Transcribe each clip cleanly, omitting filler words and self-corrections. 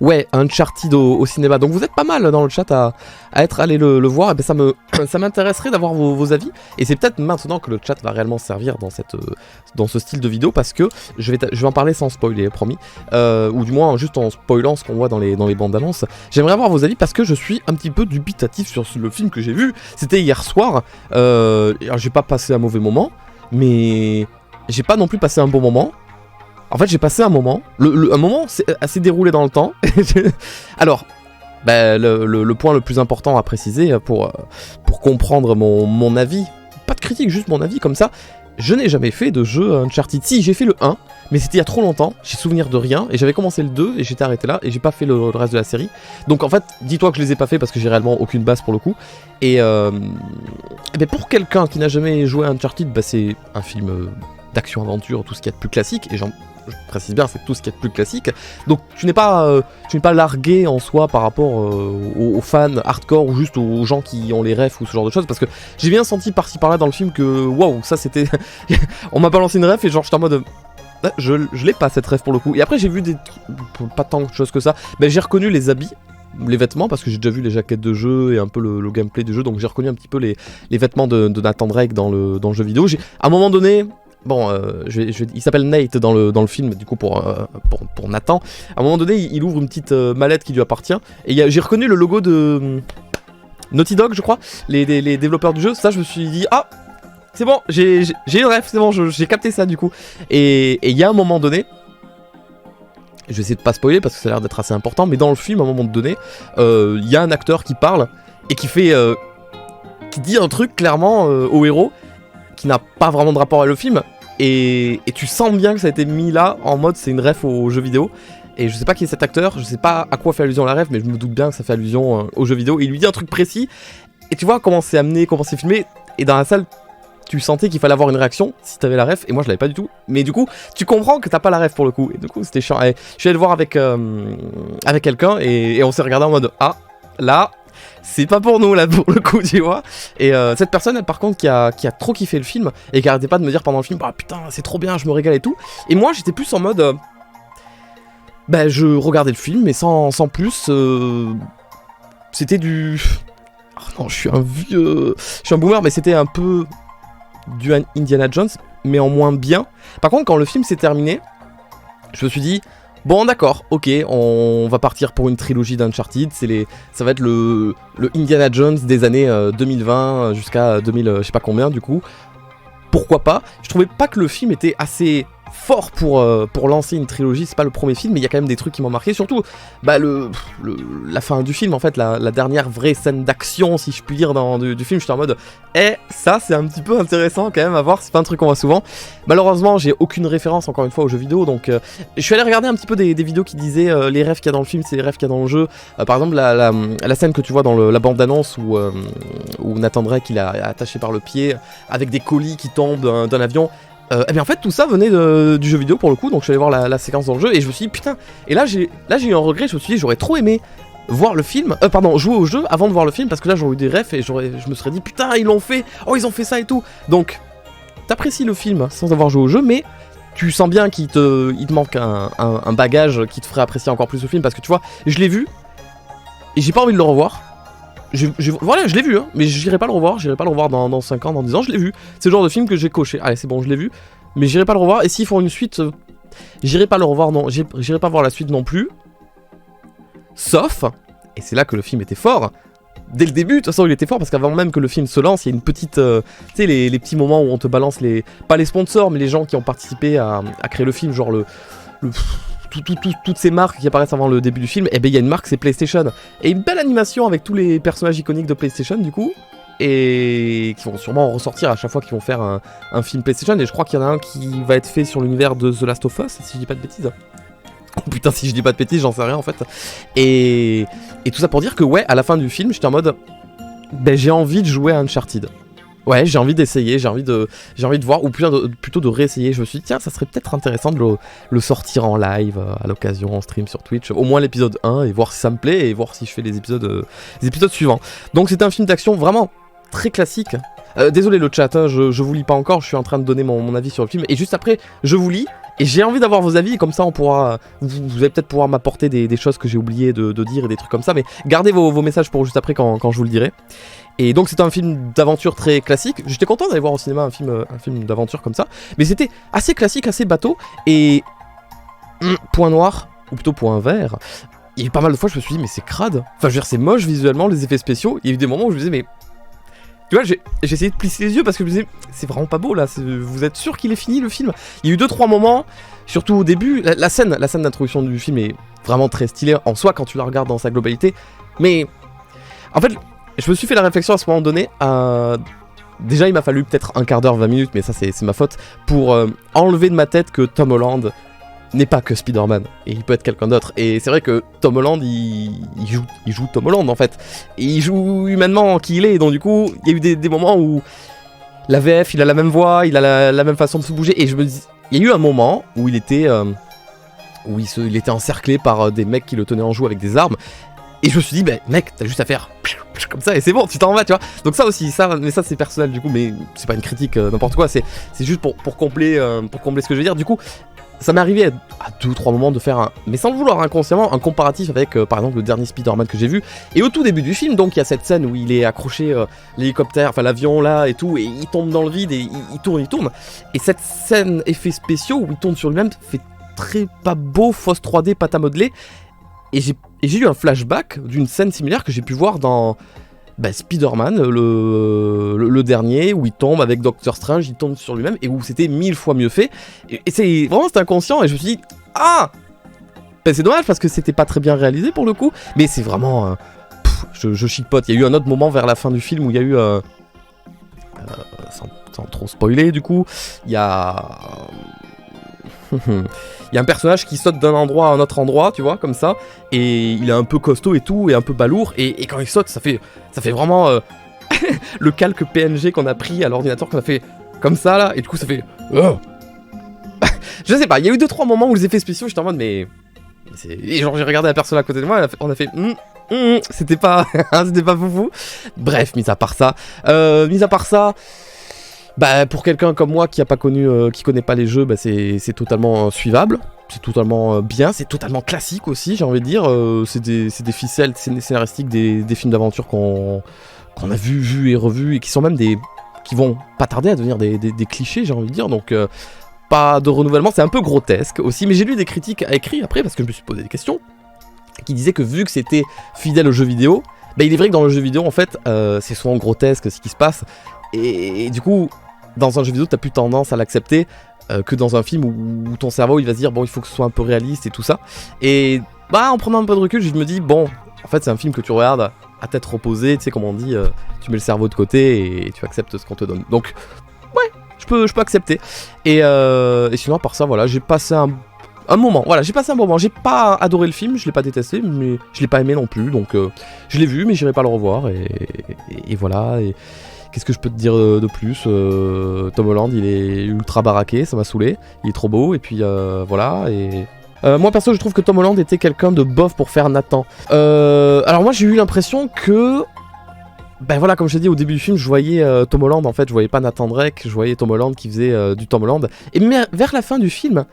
Ouais, Uncharted au cinéma. Donc vous êtes pas mal dans le chat à être allé le voir. Et ben ça m'intéresserait d'avoir vos avis. Et c'est peut-être maintenant que le chat va réellement servir dans ce style de vidéo, parce que je vais en parler sans spoiler, promis. Ou du moins juste en spoilant ce qu'on voit dans les bandes annonces. J'aimerais avoir vos avis parce que je suis un petit peu dubitatif sur le film que j'ai vu. C'était hier soir. J'ai pas passé un mauvais moment, mais j'ai pas non plus passé un bon moment. En fait, j'ai passé un moment. Un moment assez déroulé dans le temps. Alors, le point le plus important à préciser pour comprendre mon avis, pas de critique, juste mon avis comme ça, je n'ai jamais fait de jeu Uncharted. Si, j'ai fait le 1, mais c'était il y a trop longtemps, j'ai souvenir de rien, et j'avais commencé le 2, et j'étais arrêté là, et j'ai pas fait le reste de la série. Donc en fait, dis-toi que je les ai pas fait parce que j'ai réellement aucune base pour le coup. Et pour quelqu'un qui n'a jamais joué à Uncharted, c'est un film d'action-aventure, tout ce qu'il y a de plus classique, et je précise bien, c'est tout ce qu'il y a de plus classique. Donc tu n'es pas largué en soi par rapport aux fans hardcore ou juste aux gens qui ont les refs ou ce genre de choses, parce que j'ai bien senti par-ci par-là dans le film que waouh, ça c'était on m'a balancé une ref et genre j'étais en mode je l'ai pas cette ref pour le coup. Et après j'ai vu des pas tant de choses que ça, mais j'ai reconnu les habits, les vêtements, parce que j'ai déjà vu les jaquettes de jeu et un peu le gameplay du jeu, donc j'ai reconnu un petit peu les vêtements de Nathan Drake dans le jeu vidéo. À un moment donné, bon, il s'appelle Nate dans le film, du coup pour Nathan. À un moment donné, il ouvre une petite mallette qui lui appartient, et j'ai reconnu le logo de Naughty Dog, je crois, les développeurs du jeu. Ça, je me suis dit, ah, c'est bon, j'ai une ref, c'est bon, j'ai capté ça du coup. Et il y a un moment donné, je vais essayer de pas spoiler parce que ça a l'air d'être assez important, mais dans le film, à un moment donné, il y a un acteur qui parle et qui dit un truc clairement au héros qui n'a pas vraiment de rapport avec le film, et tu sens bien que ça a été mis là en mode c'est une ref au jeu vidéo. Et je sais pas qui est cet acteur, je sais pas à quoi fait allusion la ref, mais je me doute bien que ça fait allusion au jeu vidéo. Et il lui dit un truc précis, et tu vois comment c'est amené, comment c'est filmé, et dans la salle tu sentais qu'il fallait avoir une réaction si t'avais la ref, et moi je l'avais pas du tout. Mais du coup tu comprends que t'as pas la ref pour le coup, et du coup c'était chiant. Et je suis allé le voir avec quelqu'un, et on s'est regardé en mode ah là c'est pas pour nous là pour le coup, tu vois. Et cette personne elle, par contre qui a trop kiffé le film et qui arrêtait pas de me dire pendant le film bah putain c'est trop bien, je me régale et tout. Et moi j'étais plus en mode je regardais le film mais sans plus, c'était du oh non, je suis un boomer, mais c'était un peu du Indiana Jones mais en moins bien. Par contre quand le film s'est terminé, je me suis dit bon d'accord, ok, on va partir pour une trilogie d'Uncharted, ça va être le Indiana Jones des années 2020 jusqu'à 2000, je sais pas combien du coup. Pourquoi pas. Je trouvais pas que le film était assez fort pour lancer une trilogie, c'est pas le premier film, mais il y a quand même des trucs qui m'ont marqué, surtout la fin du film en fait, la dernière vraie scène d'action si je puis dire du film. J'étais en mode ça c'est un petit peu intéressant quand même à voir, c'est pas un truc qu'on voit souvent. Malheureusement j'ai aucune référence encore une fois aux jeux vidéo, donc je suis allé regarder un petit peu des vidéos qui disaient les rêves qu'il y a dans le film c'est les rêves qu'il y a dans le jeu. Par exemple la scène que tu vois dans la bande d'annonce où Nathan Drake il est attaché par le pied avec des colis qui tombent d'un avion. Et bien en fait tout ça venait du jeu vidéo pour le coup, donc je suis allé voir la séquence dans le jeu et je me suis dit putain, et là j'ai eu un regret, je me suis dit j'aurais trop aimé voir le film, jouer au jeu avant de voir le film, parce que là j'aurais eu des refs et je me serais dit putain ils l'ont fait, oh ils ont fait ça et tout. Donc t'apprécies le film sans avoir joué au jeu, mais tu sens bien qu'il te manque un bagage qui te ferait apprécier encore plus le film, parce que tu vois, je l'ai vu et j'ai pas envie de le revoir. Voilà, je l'ai vu, hein, mais j'irai pas le revoir dans 5 ans, dans 10 ans, je l'ai vu. C'est le genre de film que j'ai coché. Allez, c'est bon, je l'ai vu, mais j'irai pas le revoir. Et s'ils font une suite, j'irai pas le revoir, non, j'irai pas voir la suite non plus. Sauf, et c'est là que le film était fort, dès le début, de toute façon il était fort, parce qu'avant même que le film se lance, il y a une petite, tu sais, les petits moments où on te balance pas les sponsors, mais les gens qui ont participé à créer le film, genre toutes ces marques qui apparaissent avant le début du film, et il y a une marque, c'est PlayStation. Et une belle animation avec tous les personnages iconiques de PlayStation du coup, et qui vont sûrement ressortir à chaque fois qu'ils vont faire un film PlayStation. Et je crois qu'il y en a un qui va être fait sur l'univers de The Last of Us, si je dis pas de bêtises. Oh putain, si je dis pas de bêtises, j'en sais rien en fait. Et tout ça pour dire que ouais, à la fin du film, j'étais en mode j'ai envie de jouer à Uncharted. Ouais, j'ai envie d'essayer, j'ai envie de voir, ou plutôt de réessayer. Je me suis dit, tiens, ça serait peut-être intéressant de le sortir en live, à l'occasion, en stream sur Twitch, au moins l'épisode 1, et voir si ça me plaît, et voir si je fais les épisodes suivants. Donc c'était un film d'action vraiment très classique. Désolé le chat, hein, je vous lis pas encore, je suis en train de donner mon avis sur le film, et juste après, je vous lis, et j'ai envie d'avoir vos avis, comme ça on pourra, vous allez peut-être pouvoir m'apporter des choses que j'ai oublié de dire, et des trucs comme ça, mais gardez vos messages pour juste après quand je vous le dirai. Et donc c'était un film d'aventure très classique, j'étais content d'aller voir au cinéma un film d'aventure comme ça, mais c'était assez classique, assez bateau, et point noir, ou plutôt point vert, il y a eu pas mal de fois je me suis dit mais c'est crade, enfin je veux dire c'est moche visuellement, les effets spéciaux, il y a eu des moments où je me disais mais... Tu vois, j'ai essayé de plisser les yeux parce que je me disais, c'est vraiment pas beau là, vous êtes sûr qu'il est fini le film? Il y a eu 2-3 moments, surtout au début, la scène d'introduction du film est vraiment très stylée en soi quand tu la regardes dans sa globalité, mais en fait, je me suis fait la réflexion à ce moment donné, déjà il m'a fallu peut-être un quart d'heure, 20 minutes, mais ça c'est ma faute, pour enlever de ma tête que Tom Holland n'est pas que Spider-Man, et il peut être quelqu'un d'autre, et c'est vrai que Tom Holland, il joue Tom Holland en fait, et il joue humainement qui il est, donc du coup, il y a eu des moments où la VF, il a la même voix, il a la même façon de se bouger, et je me dis, il y a eu un moment où il était encerclé par des mecs qui le tenaient en joue avec des armes, et je me suis dit, bah mec, t'as juste à faire comme ça, et c'est bon, tu t'en vas, tu vois, donc ça aussi, mais ça c'est personnel du coup, mais c'est pas une critique, n'importe quoi, c'est juste pour combler ce que je veux dire, du coup, ça m'est arrivé à 2 ou 3 moments de faire mais sans le vouloir inconsciemment, un comparatif avec par exemple le dernier Spider-Man que j'ai vu. Et au tout début du film, donc il y a cette scène où il est accroché, l'hélicoptère, enfin l'avion là et tout, et il tombe dans le vide et il tourne. Et cette scène effets spéciaux où il tourne sur lui-même fait très pas beau, fausse 3D, pâte à modeler. Et j'ai eu un flashback d'une scène similaire que j'ai pu voir dans Spider-Man, le dernier, où il tombe avec Doctor Strange, il tombe sur lui-même, et où c'était 1000 fois mieux fait. Et c'est vraiment, c'était inconscient, et je me suis dit, c'est dommage, parce que c'était pas très bien réalisé pour le coup, mais c'est vraiment... je chipote. Il y a eu un autre moment vers la fin du film où il y a eu... sans trop spoiler, du coup, il y a... Il y a un personnage qui saute d'un endroit à un autre endroit, tu vois, comme ça, et il est un peu costaud et tout, et un peu balourd, et quand il saute, ça fait vraiment le calque PNG qu'on a pris à l'ordinateur, qu'on a fait comme ça, là, et du coup, ça fait... Je sais pas, il y a eu 2-3 moments où les effets spéciaux, j'étais en mode, mais... Et genre, j'ai regardé la personne à côté de moi, on a fait... C'était pas... c'était pas foufou. Bref, mis à part ça... pour quelqu'un comme moi qui a pas connu, qui connaît pas les jeux, c'est totalement suivable, c'est totalement bien, c'est totalement classique aussi, j'ai envie de dire. C'est des ficelles scénaristiques des films d'aventure qu'on a vu et revu, et qui sont même qui vont pas tarder à devenir des clichés, j'ai envie de dire. Donc pas de renouvellement, c'est un peu grotesque aussi. Mais j'ai lu des critiques écrites après parce que je me suis posé des questions, qui disaient que vu que c'était fidèle au jeu vidéo, il est vrai que dans le jeu vidéo en fait, c'est souvent grotesque ce qui se passe. Et du coup, dans un jeu vidéo, t'as plus tendance à l'accepter que dans un film où ton cerveau il va se dire bon, il faut que ce soit un peu réaliste et tout ça. Et en prenant un peu de recul, je me dis bon, en fait c'est un film que tu regardes à tête reposée, tu sais comme on dit, tu mets le cerveau de côté et tu acceptes ce qu'on te donne. Donc ouais, je peux accepter. Et sinon à part ça, voilà, j'ai passé un moment, voilà, j'ai passé un moment. J'ai pas adoré le film, je l'ai pas détesté, mais je l'ai pas aimé non plus. Donc je l'ai vu, mais j'irai pas le revoir. Et voilà. Et qu'est-ce que je peux te dire de plus? Tom Holland, il est ultra baraqué, ça m'a saoulé. Il est trop beau, et puis voilà. Et moi perso, je trouve que Tom Holland était quelqu'un de bof pour faire Nathan. Alors moi, j'ai eu l'impression que voilà, comme je t'ai dit au début du film, je voyais Tom Holland, en fait, je voyais pas Nathan Drake, je voyais Tom Holland qui faisait du Tom Holland. Et mais vers la fin du film,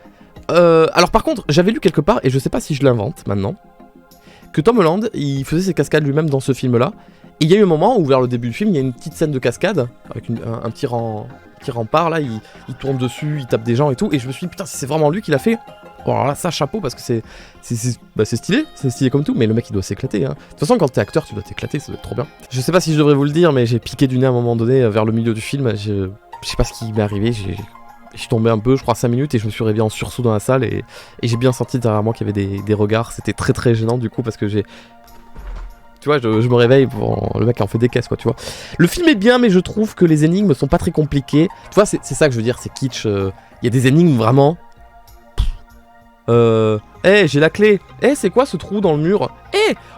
alors par contre, j'avais lu quelque part, et je sais pas si je l'invente maintenant, que Tom Holland, il faisait ses cascades lui-même dans ce film-là. Et il y a eu un moment où vers le début du film, il y a une petite scène de cascade, avec un petit rempart, là, il tourne dessus, il tape des gens et tout, et je me suis dit, putain, si c'est vraiment lui qui l'a fait, bon alors là, ça, chapeau, parce que c'est stylé comme tout, mais le mec, il doit s'éclater, hein. De toute façon, quand t'es acteur, tu dois t'éclater, ça doit être trop bien. Je sais pas si je devrais vous le dire, mais j'ai piqué du nez à un moment donné, vers le milieu du film, je sais pas ce qui m'est arrivé, je suis tombé un peu, je crois 5 minutes, et je me suis réveillé en sursaut dans la salle, et j'ai bien senti derrière moi qu'il y avait des regards, c'était très très gênant du coup, parce que tu vois, je me réveille, le mec en fait des caisses, quoi, tu vois. Le film est bien, mais je trouve que les énigmes sont pas très compliquées. Tu vois, c'est ça que je veux dire, c'est kitsch. Il y a des énigmes vraiment... j'ai la clé. C'est quoi ce trou dans le mur?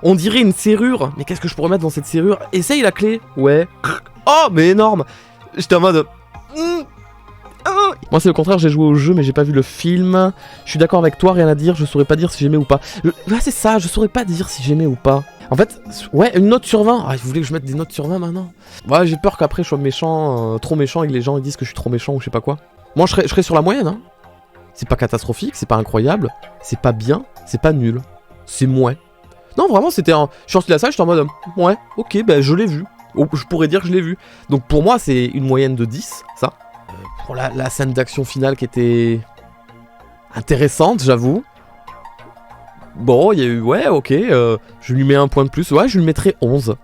On dirait une serrure. Mais qu'est-ce que je pourrais mettre dans cette serrure? Essaye la clé. Ouais. Oh, mais énorme. J'étais en mode... Moi c'est le contraire, j'ai joué au jeu mais j'ai pas vu le film. Je suis d'accord avec toi, rien à dire, je saurais pas dire si j'aimais ou pas. C'est ça, je saurais pas dire si j'aimais ou pas. En fait, ouais, une note sur 20. Ah, vous voulez que je mette des notes sur 20 maintenant? Ouais, j'ai peur qu'après je sois méchant, trop méchant et que les gens ils disent que je suis trop méchant ou je sais pas quoi. Moi, je serais sur la moyenne, hein. C'est pas catastrophique, c'est pas incroyable, c'est pas bien, c'est pas nul. C'est moins. Non, vraiment, c'était un... Je suis sorti de la salle, j'étais en mode... Ouais, ok, ben je l'ai vu. Oh, je pourrais dire que je l'ai vu. Donc pour moi, c'est une moyenne de 10, ça. Pour la scène d'action finale qui était... intéressante, j'avoue. Bon, il y a eu... Ouais, ok, je lui mets un point de plus. Ouais, je lui mettrais 11.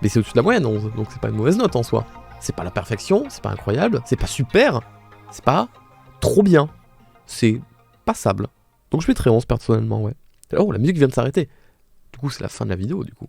Mais c'est au-dessus de la moyenne, 11. Donc c'est pas une mauvaise note en soi. C'est pas la perfection, c'est pas incroyable, c'est pas super. C'est pas trop bien. C'est passable. Donc je mettrais 11 personnellement, ouais. Oh, la musique vient de s'arrêter. Du coup, c'est la fin de la vidéo, du coup.